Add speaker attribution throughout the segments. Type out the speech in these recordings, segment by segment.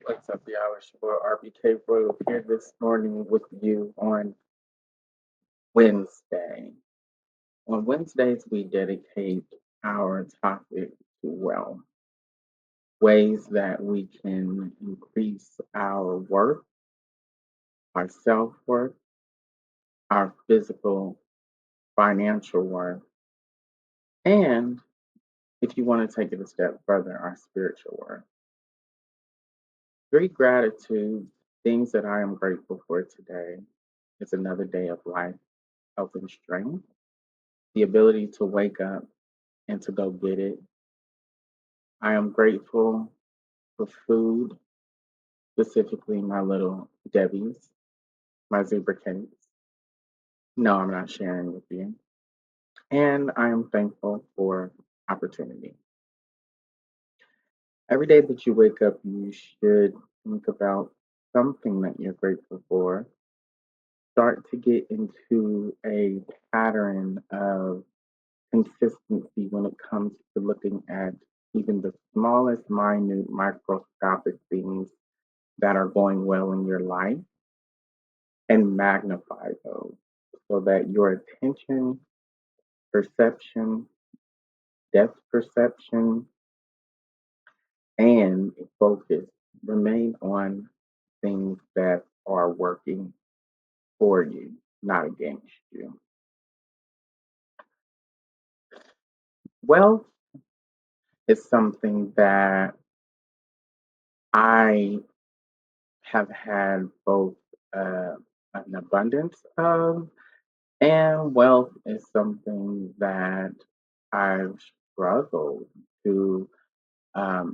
Speaker 1: What's up, y'all? It's your boy RBK Royal here this morning with you on Wednesday. On Wednesdays, we dedicate our topic to wealth, ways that we can increase our worth, our self worth, our physical, financial worth, and if you want to take it a step further, our spiritual worth. Three gratitudes, things that I am grateful for today. It's another day of life, health, and strength. The ability to wake up and to go get it. I am grateful for food, specifically my little Debbie's, my zebra cakes. No, I'm not sharing with you. And I am thankful for opportunity. Every day that you wake up, you should think about something that you're grateful for. Start to get into a pattern of consistency when it comes to looking at even the smallest, minute, microscopic things that are going well in your life and magnify those so that your attention, perception, depth perception, and focus remain on things that are working for you, not against you. Wealth is something that I have had both an abundance of, and wealth is something that I've struggled to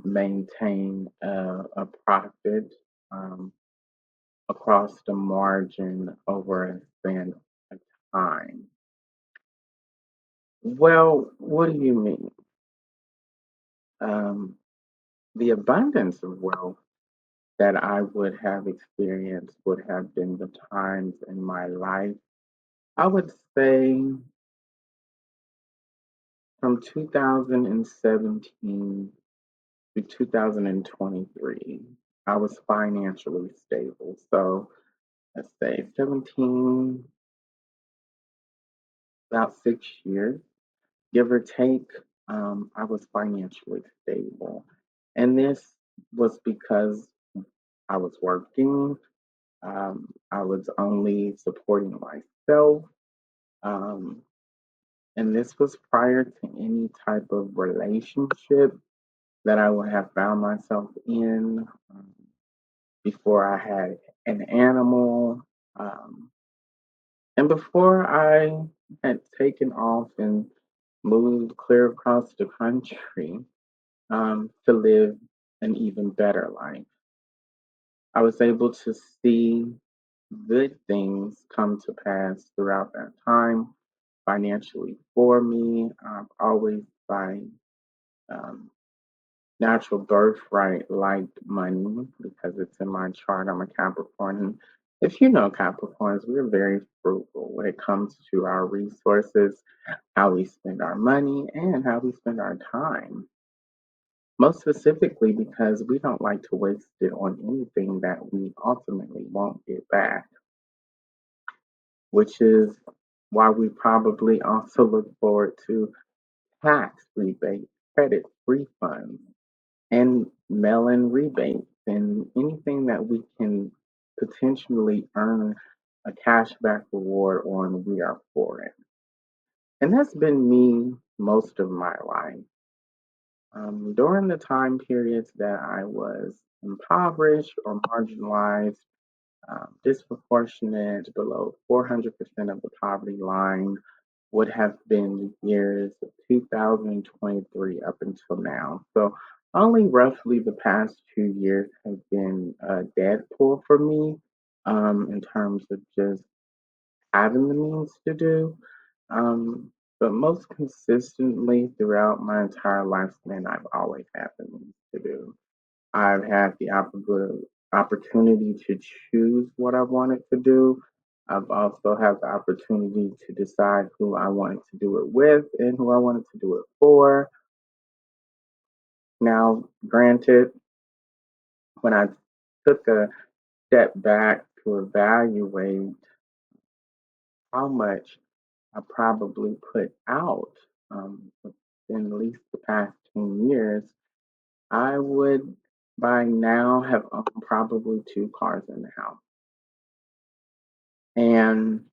Speaker 1: maintain a profit um, across the margin over a span of time. Well, what do you mean? Um, the abundance of wealth that I would have experienced would have been the times in my life. I would say from 2017 to 2023, I was financially stable. So let's say 17, about 6 years, give or take, I was financially stable. And this was because I was working, I was only supporting myself. Um, and this was prior to any type of relationship that I would have found myself in before I had an animal. Um, and before I had taken off and moved clear across the country to live an even better life. I was able to see good things come to pass throughout that time financially for me. Always by um, natural birthright liked money because it's in my chart. I'm a Capricorn. And if you know Capricorns, we're very frugal when it comes to our resources, how we spend our money, and how we spend our time. Most specifically because we don't like to waste it on anything that we ultimately won't get back, which is why we probably also look forward to tax rebates, credit refunds, and mail in rebates, and anything that we can potentially earn a cashback reward on, we are for it. And that's been me most of my life. During the time periods that I was impoverished or marginalized, disproportionate below 400% of the poverty line would have been the years of 2023 up until now. So only roughly the past 2 years have been a dead pull for me in terms of just having the means to do. Um, but most consistently throughout my entire lifespan, I've always had the means to do. I've had the opportunity to choose what I wanted to do. I've also had the opportunity to decide who I wanted to do it with and who I wanted to do it for. Now, granted, when I took a step back to evaluate how much I probably put out within at least the past 10 years, I would by now have owned probably two cars in the house. And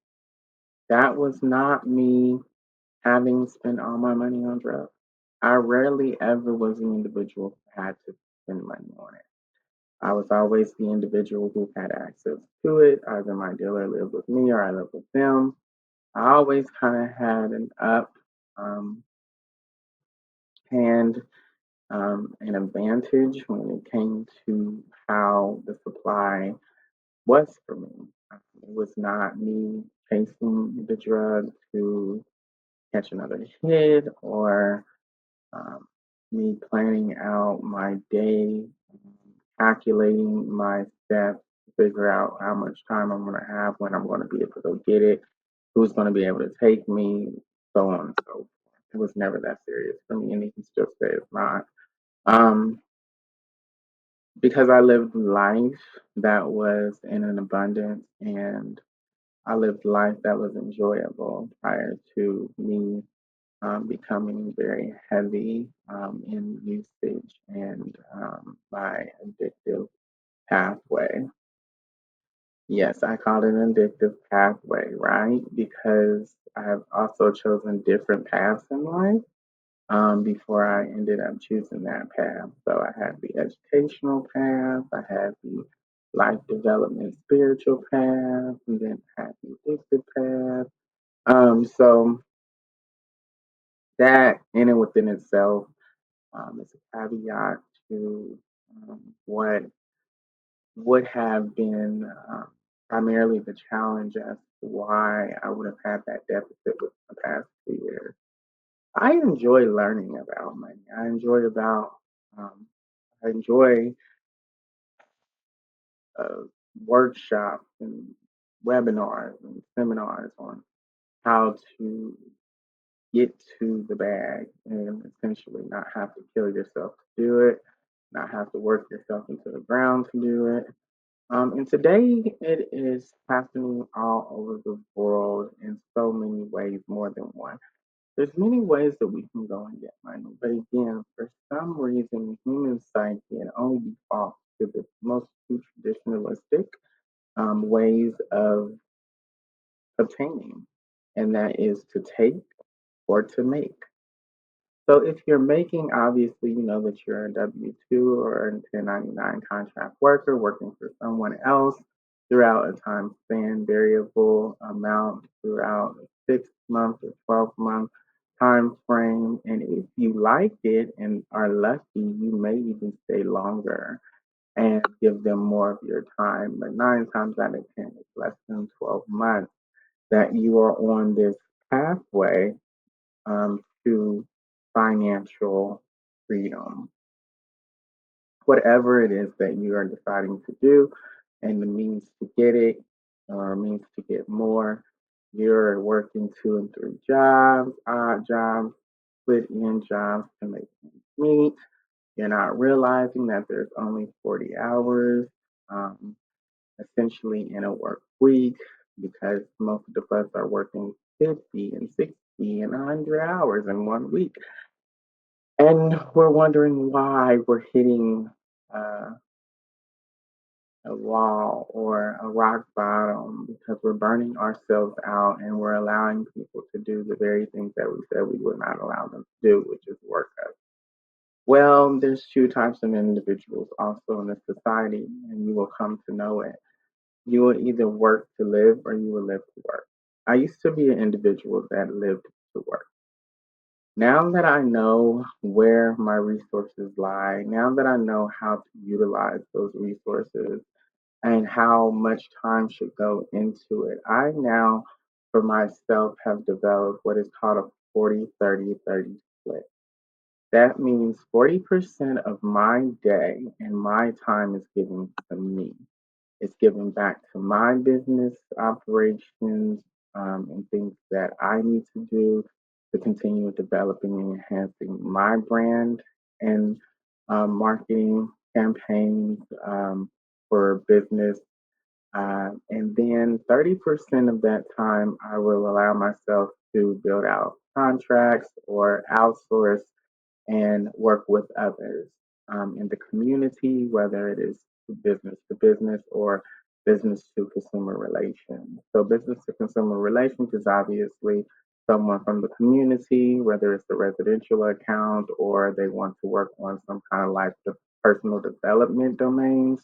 Speaker 1: that was not me having spent all my money on drugs. I rarely ever was an individual who had to spend money on it. I was always the individual who had access to it. Either my dealer lived with me or I lived with them. I always kind of had an up um, hand, an advantage when it came to how the supply was for me. It was not me chasing the drug to catch another hit or um, me planning out my day, calculating my steps to figure out how much time I'm going to have, when I'm going to be able to go get it, who's going to be able to take me, so on and so forth. It was never that serious for me, and you can still say it's not. Um, because I lived life that was in an abundance, and I lived life that was enjoyable prior to me becoming very heavy in usage and my addictive pathway. Yes, I call it an addictive pathway, right? Because I have also chosen different paths in life before I ended up choosing that path. So I had the educational path, I had the life development spiritual path, and then I had the addictive path. So that in and within itself is a caveat to what would have been primarily the challenge as to why I would have had that deficit within the past 2 years. I enjoy learning about money. Um, I enjoy uh, workshops and webinars and seminars on how to get to the bag and essentially not have to kill yourself to do it, not have to work yourself into the ground to do it. And today it is happening all over the world in so many ways, more than one. There's many ways that we can go and get money, but again, for some reason, human psyche it only defaults to the most two traditionalistic ways of obtaining, and that is to take or to make. So if you're making, obviously, you know that you're a W 2 or a 1099 contract worker working for someone else throughout a time span, variable amount throughout a 6 month or 12-month time frame. And if you like it and are lucky, you may even stay longer and give them more of your time. But nine times out of 10, it's less than 12 months that you are on this pathway to financial freedom. Whatever it is that you are deciding to do and the means to get it or means to get more, you're working two and three jobs, odd jobs, split in jobs to make ends meet. You're not realizing that there's only 40 hours um, essentially in a work week because most of us are working 50 and 60 and 100 hours in 1 week. And we're wondering why we're hitting uh, a wall or a rock bottom because we're burning ourselves out and we're allowing people to do the very things that we said we would not allow them to do, which is work us. Well, there's two types of individuals also in this society, and you will come to know it. You will either work to live or you will live to work. I used to be an individual that lived to work. Now that I know where my resources lie, now that I know how to utilize those resources and how much time should go into it, I now, for myself, have developed what is called a 40-30-30 split. That means 40% of my day and my time is given to me. It's given back to my business operations and things that I need to do to continue developing and enhancing my brand and marketing campaigns, for business. And then 30% of that time, I will allow myself to build out contracts or outsource and work with others in the community, whether it is business to business or business to consumer relations. So, business to consumer relations is obviously someone from the community, whether it's a residential account or they want to work on some kind of like the personal development domains.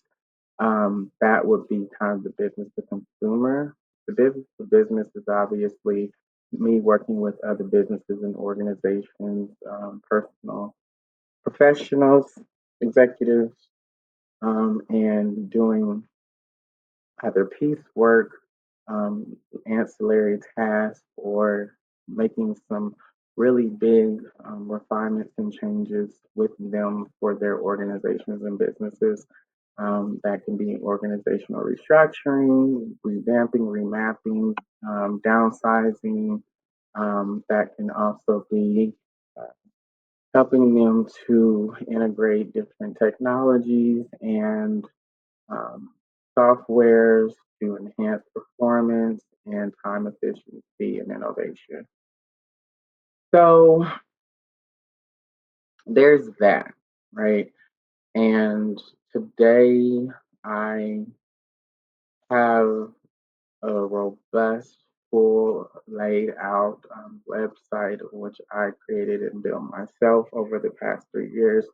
Speaker 1: That would be kind of the business to consumer. The business to business is obviously me working with other businesses and organizations, personal professionals, executives, and doing either piecework, um, ancillary tasks, or making some really big refinements and changes with them for their organizations and businesses. That can be organizational restructuring, revamping, remapping, downsizing. That can also be uh, helping them to integrate different technologies and um, softwares to enhance performance and time efficiency and innovation. So there's that, right? And today I have a robust, full, laid out website which I created and built myself over the past 3 years.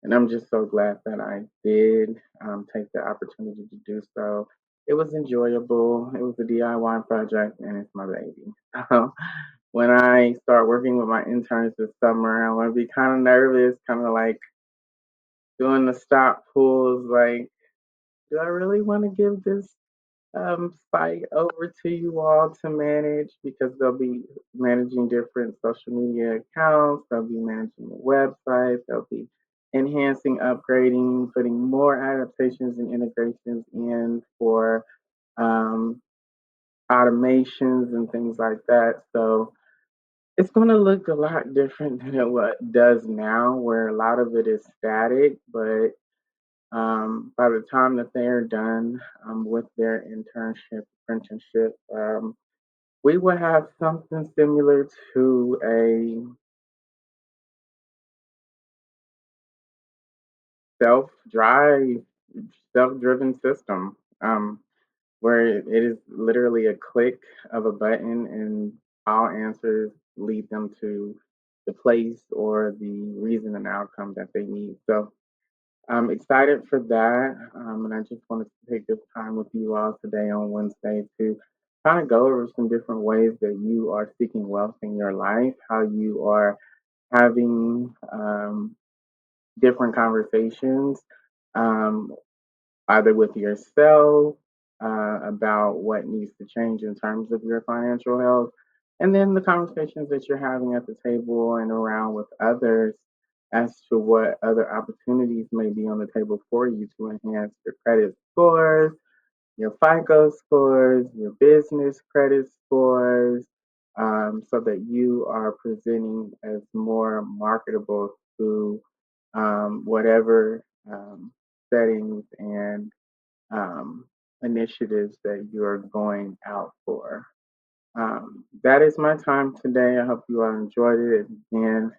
Speaker 1: And I'm just so glad that I did take the opportunity to do so. It was enjoyable. It was a DIY project, and it's my baby. So when I start working with my interns this summer, I want to be kind of nervous, kind of like doing the stop pulls. Like, do I really want to give this site over to you all to manage because they'll be managing different social media accounts, they'll be managing the website, they'll be enhancing, upgrading, putting more adaptations and integrations in for um, automations and things like that. So it's going to look a lot different than it does now, where a lot of it is static, but by the time that they're done with their internship, apprenticeship, we will have something similar to a self-drive, self-driven system, where it is literally a click of a button and all answers lead them to the place or the reason and outcome that they need. So I'm excited for that. And I just wanted to take this time with you all today on Wednesday to kind of go over some different ways that you are seeking wealth in your life, how you are having different conversations, um, either with yourself about what needs to change in terms of your financial health, and then the conversations that you're having at the table and around with others as to what other opportunities may be on the table for you to enhance your credit scores, your FICO scores, your business credit scores, so that you are presenting as more marketable to whatever settings and um, initiatives that you're going out for. That is my time today. I hope you all enjoyed it and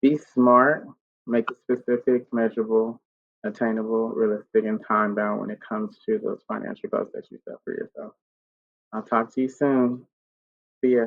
Speaker 1: be smart, make it specific, measurable, attainable, realistic, and time bound when it comes to those financial goals that you set for yourself. I'll talk to you soon. See ya.